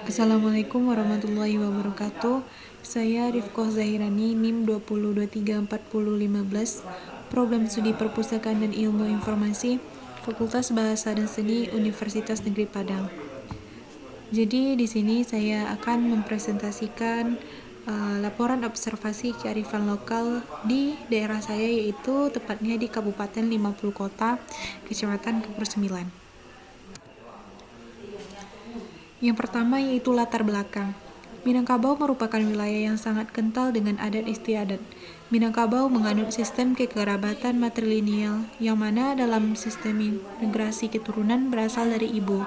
Assalamualaikum warahmatullahi wabarakatuh. Saya Rifqoh Zahirani, NIM 20234015, Program Studi Perpustakaan dan Ilmu Informasi, Fakultas Bahasa dan Seni Universitas Negeri Padang. Jadi di sini saya akan mempresentasikan laporan observasi kearifan lokal di daerah saya, yaitu tepatnya di Kabupaten 50 Kota, Kecamatan Kepur 9. Yang pertama yaitu latar belakang. Minangkabau merupakan wilayah yang sangat kental dengan adat istiadat. Minangkabau menganut sistem kekerabatan matrilineal, yang mana dalam sistem integrasi keturunan berasal dari ibu.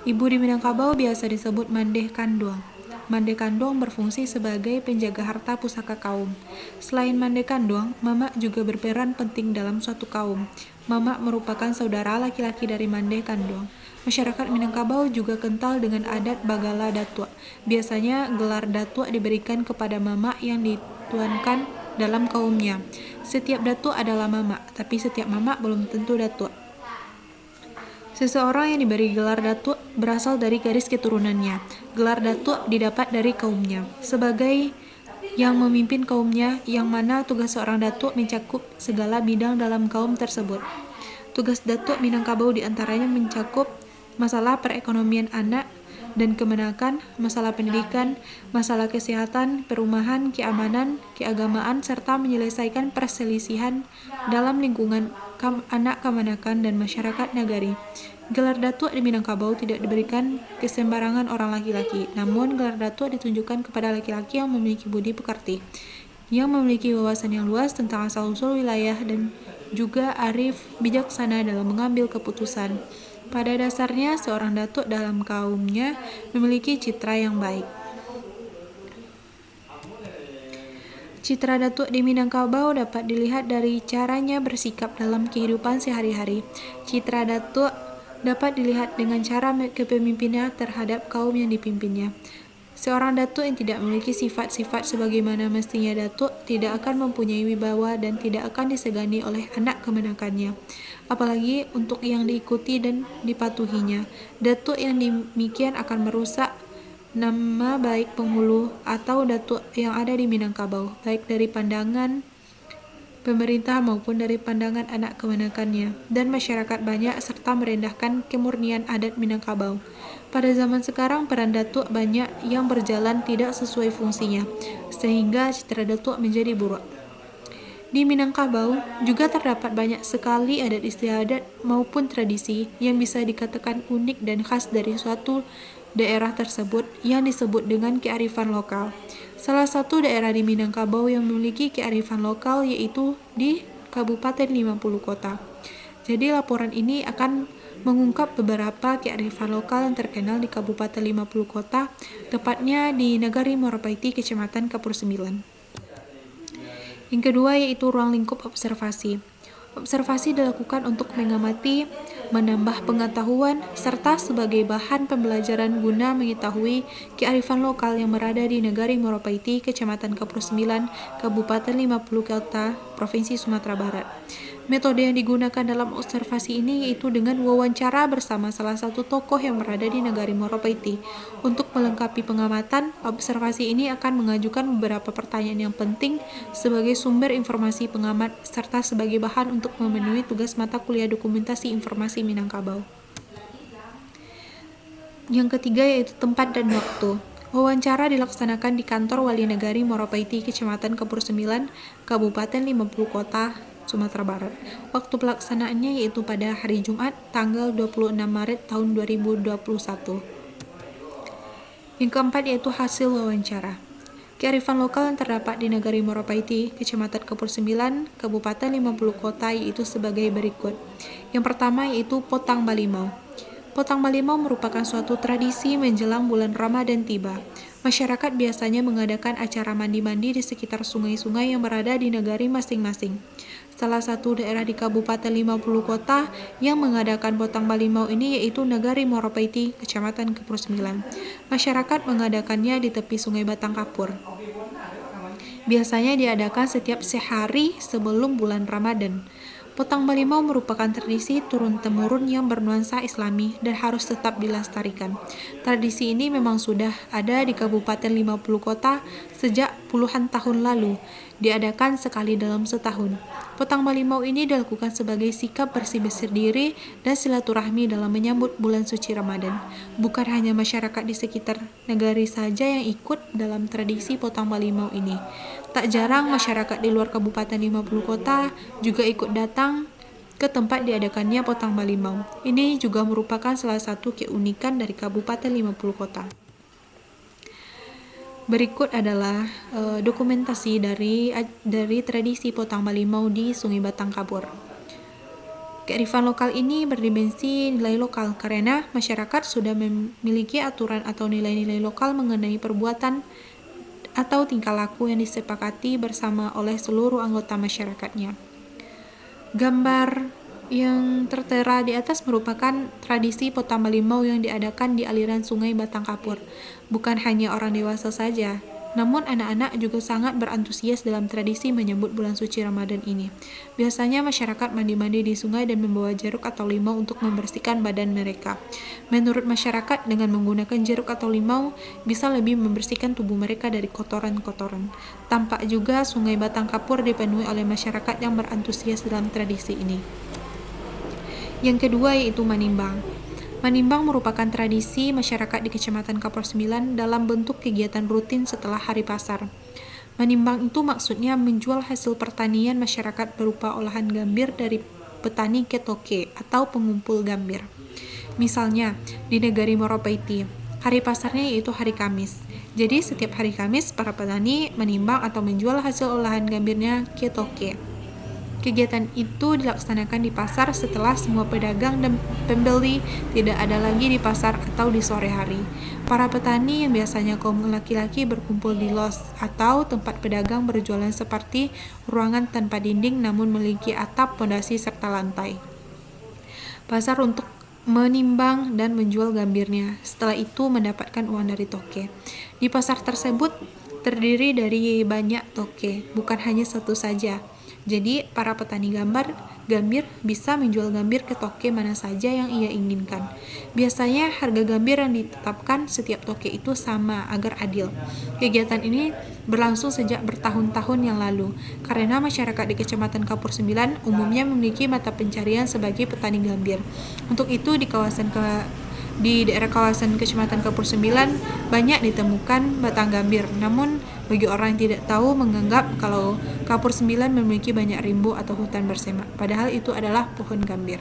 Ibu di Minangkabau biasa disebut Mandeh Kanduang. Mandeh Kanduang berfungsi sebagai penjaga harta pusaka kaum. Selain Mandeh Kanduang, Mamak juga berperan penting dalam suatu kaum. Mamak merupakan saudara laki-laki dari Mandeh Kanduang. Masyarakat Minangkabau juga kental dengan adat Bagala Datua. Biasanya gelar Datua diberikan kepada Mamak yang dituankan dalam kaumnya. Setiap Datua adalah Mamak, tapi setiap Mamak belum tentu Datua. Seseorang yang diberi gelar Datuk berasal dari garis keturunannya. Gelar Datuk didapat dari kaumnya, sebagai yang memimpin kaumnya, yang mana tugas seorang Datuk mencakup segala bidang dalam kaum tersebut. Tugas Datuk Minangkabau diantaranya mencakup masalah perekonomian anak dan kemenakan, masalah pendidikan, masalah kesehatan, perumahan, keamanan, keagamaan, serta menyelesaikan perselisihan dalam lingkungan anak kemenakan dan masyarakat nagari. Gelar Datuk di Minangkabau tidak diberikan ke sembarangan orang laki-laki, namun gelar Datuk ditunjukkan kepada laki-laki yang memiliki budi pekerti, yang memiliki wawasan yang luas tentang asal-usul wilayah dan juga arif bijaksana dalam mengambil keputusan. Pada dasarnya, seorang datuk dalam kaumnya memiliki citra yang baik. Citra datuk di Minangkabau dapat dilihat dari caranya bersikap dalam kehidupan sehari-hari. Citra datuk dapat dilihat dengan cara kepemimpinannya terhadap kaum yang dipimpinnya. Seorang datuk yang tidak memiliki sifat-sifat sebagaimana mestinya datuk tidak akan mempunyai wibawa dan tidak akan disegani oleh anak kemenakannya, apalagi untuk yang diikuti dan dipatuhinya. Datuk yang demikian akan merusak nama baik penghulu atau datuk yang ada di Minangkabau, baik dari pandangan pemerintah maupun dari pandangan anak kemenakannya dan masyarakat banyak, serta merendahkan kemurnian adat Minangkabau. Pada zaman sekarang, peran datuk banyak yang berjalan tidak sesuai fungsinya, sehingga citra datuk menjadi buruk. Di Minangkabau juga terdapat banyak sekali adat istiadat maupun tradisi yang bisa dikatakan unik dan khas dari suatu daerah tersebut yang disebut dengan kearifan lokal. Salah satu daerah di Minangkabau yang memiliki kearifan lokal yaitu di Kabupaten 50 Kota. Jadi laporan ini akan mengungkap beberapa kearifan lokal yang terkenal di Kabupaten 50 Kota, tepatnya di Nagari Moropaiti, Kecamatan Kapur 9. Yang kedua yaitu ruang lingkup observasi. Observasi dilakukan untuk mengamati, menambah pengetahuan, serta sebagai bahan pembelajaran guna mengetahui kearifan lokal yang berada di Nagari Moropaiti, Kecamatan Kapur 9, Kabupaten 50 Kota, Provinsi Sumatera Barat. Metode yang digunakan dalam observasi ini yaitu dengan wawancara bersama salah satu tokoh yang berada di Nagari Moropaiti. Untuk melengkapi pengamatan, observasi ini akan mengajukan beberapa pertanyaan yang penting sebagai sumber informasi pengamat serta sebagai bahan untuk memenuhi tugas mata kuliah dokumentasi informasi Minangkabau. Yang ketiga yaitu tempat dan waktu. Wawancara dilaksanakan di kantor Wali Nagari Moropaiti, Kecamatan Kapur 9, Kabupaten 50 Kota, Sumatera Barat. Waktu pelaksanaannya yaitu pada hari Jumat, tanggal 26 Maret tahun 2021. Yang keempat yaitu hasil wawancara. Kearifan lokal yang terdapat di Nagari Moropaiti, Kecamatan Kapur 9, Kabupaten 50 Kota yaitu sebagai berikut. Yang pertama yaitu Potang Balimau. Potang Balimau merupakan suatu tradisi menjelang bulan Ramadan tiba. Masyarakat biasanya mengadakan acara mandi-mandi di sekitar sungai-sungai yang berada di negari masing-masing. Salah satu daerah di Kabupaten 50 Kota yang mengadakan Potang Balimau ini yaitu Nagari Moropaiti, Kecamatan Kapur 9. Masyarakat mengadakannya di tepi Sungai Batang Kapur. Biasanya diadakan setiap sehari sebelum bulan Ramadan. Potang Balimau merupakan tradisi turun-temurun yang bernuansa Islami dan harus tetap dilestarikan. Tradisi ini memang sudah ada di Kabupaten 50 Kota sejak puluhan tahun lalu, diadakan sekali dalam setahun. Potang Balimau ini dilakukan sebagai sikap bersih-bersih diri dan silaturahmi dalam menyambut bulan suci Ramadan. Bukan hanya masyarakat di sekitar negari saja yang ikut dalam tradisi Potang Balimau ini. Tak jarang masyarakat di luar Kabupaten 50 Kota juga ikut datang ke tempat diadakannya Potang Balimau. Ini juga merupakan salah satu keunikan dari Kabupaten 50 Kota. Berikut adalah dokumentasi dari tradisi Potang Balimau di Sungai Batang Kapur. Kearifan lokal ini berdimensi nilai lokal karena masyarakat sudah memiliki aturan atau nilai-nilai lokal mengenai perbuatan atau tingkah laku yang disepakati bersama oleh seluruh anggota masyarakatnya. Gambar yang tertera di atas merupakan tradisi Potang Balimau yang diadakan di aliran Sungai Batang Kapur. Bukan hanya orang dewasa saja, namun anak-anak juga sangat berantusias dalam tradisi menyambut bulan suci Ramadan ini. Biasanya masyarakat mandi-mandi di sungai dan membawa jeruk atau limau untuk membersihkan badan mereka. Menurut masyarakat, dengan menggunakan jeruk atau limau bisa lebih membersihkan tubuh mereka dari kotoran-kotoran. Tampak juga Sungai Batang Kapur dipenuhi oleh masyarakat yang berantusias dalam tradisi ini. Yang kedua yaitu Manimbang. Manimbang merupakan tradisi masyarakat di Kecamatan Kapur 9 dalam bentuk kegiatan rutin setelah hari pasar. Manimbang itu maksudnya menjual hasil pertanian masyarakat berupa olahan gambir dari petani ke toke atau pengumpul gambir. Misalnya, di negari Moropaiti, hari pasarnya yaitu hari Kamis. Jadi setiap hari Kamis, para petani menimbang atau menjual hasil olahan gambirnya ke toke. Kegiatan itu dilaksanakan di pasar setelah semua pedagang dan pembeli tidak ada lagi di pasar atau di sore hari. Para petani yang biasanya kaum laki-laki berkumpul di los atau tempat pedagang berjualan seperti ruangan tanpa dinding namun memiliki atap, pondasi, serta lantai. Pasar untuk menimbang dan menjual gambirnya. Setelah itu mendapatkan uang dari toke. Di pasar tersebut terdiri dari banyak toke, bukan hanya satu saja. Jadi, para petani gambir bisa menjual gambir ke toke mana saja yang ia inginkan. Biasanya, harga gambir yang ditetapkan setiap toke itu sama agar adil. Kegiatan ini berlangsung sejak bertahun-tahun yang lalu, karena masyarakat di Kecamatan Kapur 9 umumnya memiliki mata pencarian sebagai petani gambir. Untuk itu, di daerah kawasan Kecamatan Kapur 9 banyak ditemukan batang gambir. Namun bagi orang yang tidak tahu menganggap kalau Kapur 9 memiliki banyak rimbu atau hutan bersemak, padahal itu adalah pohon gambir.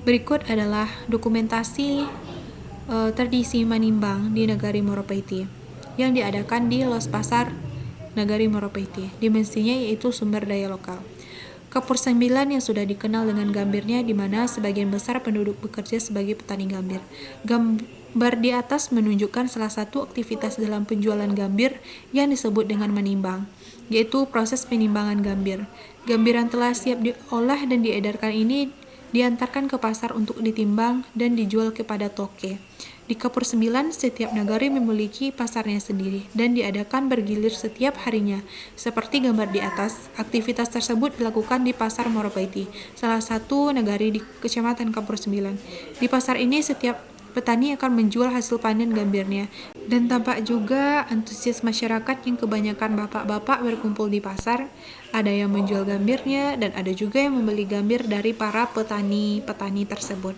Berikut adalah dokumentasi tradisi Manimbang di Negari Moropaiti yang diadakan di Los Pasar Negari Moropaiti. Dimensinya yaitu sumber daya lokal. Kapur 9 yang sudah dikenal dengan gambirnya di mana sebagian besar penduduk bekerja sebagai petani gambir. Gambar di atas menunjukkan salah satu aktivitas dalam penjualan gambir yang disebut dengan menimbang, yaitu proses penimbangan gambir. Gambir yang telah siap diolah dan diedarkan ini diantarkan ke pasar untuk ditimbang dan dijual kepada toke. Di Kapur 9, setiap nagari memiliki pasarnya sendiri dan diadakan bergilir setiap harinya. Seperti gambar di atas, aktivitas tersebut dilakukan di Pasar Moropaiti, salah satu nagari di Kecamatan Kapur 9. Di pasar ini, setiap petani akan menjual hasil panen gambirnya. Dan tampak juga antusias masyarakat yang kebanyakan bapak-bapak berkumpul di pasar. Ada yang menjual gambirnya dan ada juga yang membeli gambir dari para petani-petani tersebut.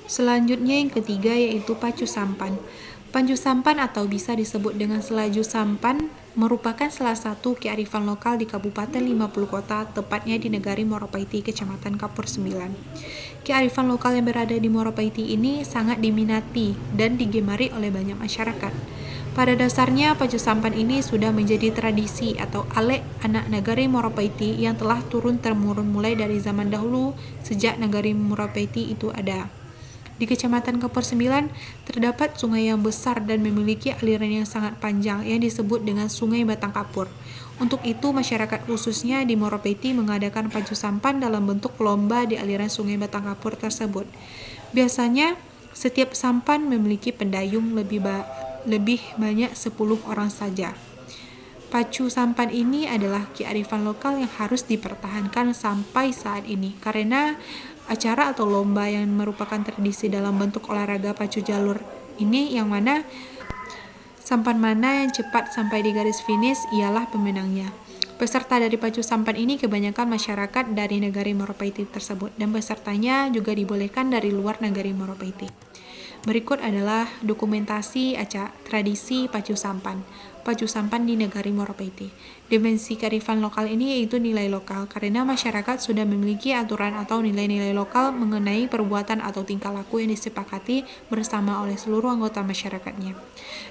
Selanjutnya yang ketiga yaitu Pacu Sampan. Pacu Sampan atau bisa disebut dengan Selaju Sampan merupakan salah satu kearifan lokal di Kabupaten 50 Kota, tepatnya di Negari Moropaiti, Kecamatan Kapur 9. Kearifan lokal yang berada di Moropaiti ini sangat diminati dan digemari oleh banyak masyarakat. Pada dasarnya, Pacu Sampan ini sudah menjadi tradisi atau alek anak Negari Moropaiti yang telah turun-temurun mulai dari zaman dahulu sejak Negari Moropaiti itu ada. Di Kecamatan Kapur 9 terdapat sungai yang besar dan memiliki aliran yang sangat panjang yang disebut dengan Sungai Batang Kapur. Untuk itu, masyarakat khususnya di Moropaiti mengadakan Pacu Sampan dalam bentuk lomba di aliran Sungai Batang Kapur tersebut. Biasanya, setiap sampan memiliki pendayung lebih banyak 10 orang saja. Pacu sampan ini adalah kearifan lokal yang harus dipertahankan sampai saat ini, karena acara atau lomba yang merupakan tradisi dalam bentuk olahraga pacu jalur ini, yang mana sampan mana yang cepat sampai di garis finish ialah pemenangnya. Peserta dari pacu sampan ini kebanyakan masyarakat dari negari Moropaiti tersebut, dan pesertanya juga dibolehkan dari luar negari Moropaiti. Berikut adalah dokumentasi tradisi pacu sampan. Pacu sampan di negari Moropaiti. Dimensi kearifan lokal ini yaitu nilai lokal, karena masyarakat sudah memiliki aturan atau nilai-nilai lokal mengenai perbuatan atau tingkah laku yang disepakati bersama oleh seluruh anggota masyarakatnya.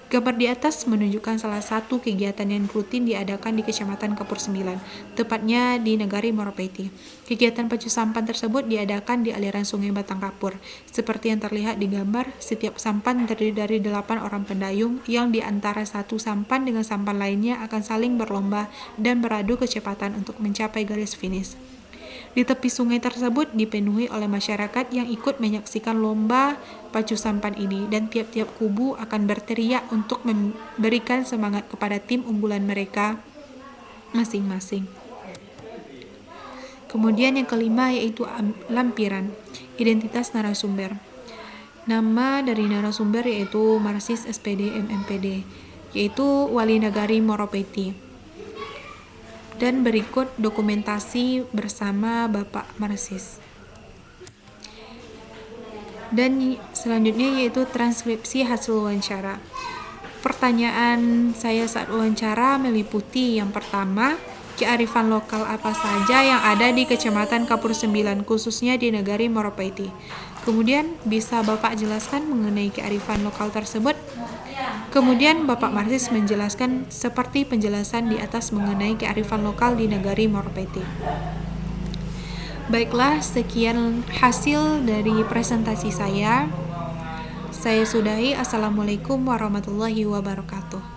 Gambar di atas menunjukkan salah satu kegiatan yang rutin diadakan di Kecamatan Kapur 9, tepatnya di negari Moropaiti. Kegiatan pacu sampan tersebut diadakan di aliran Sungai Batang Kapur. Seperti yang terlihat di gambar, setiap sampan terdiri dari 8 orang pendayung yang di antara satu sampan dengan sampan lainnya akan saling berlomba dan beradu kecepatan untuk mencapai garis finish. Di tepi sungai tersebut dipenuhi oleh masyarakat yang ikut menyaksikan lomba pacu sampan ini, dan tiap-tiap kubu akan berteriak untuk memberikan semangat kepada tim unggulan mereka masing-masing. Kemudian yang kelima yaitu lampiran, identitas narasumber. Nama dari narasumber yaitu Marsis SPD MMPD, yaitu Wali Nagari Moropaiti. Dan berikut dokumentasi bersama Bapak Marsis. Dan selanjutnya yaitu transkripsi hasil wawancara. Pertanyaan saya saat wawancara meliputi yang pertama, kearifan lokal apa saja yang ada di Kecamatan Kapur 9, khususnya di negari Moropaiti. Kemudian bisa Bapak jelaskan mengenai kearifan lokal tersebut. Kemudian Bapak Marsis menjelaskan seperti penjelasan di atas mengenai kearifan lokal di negari Moropaiti. Baiklah, sekian hasil dari presentasi saya. Saya sudahi. Assalamualaikum warahmatullahi wabarakatuh.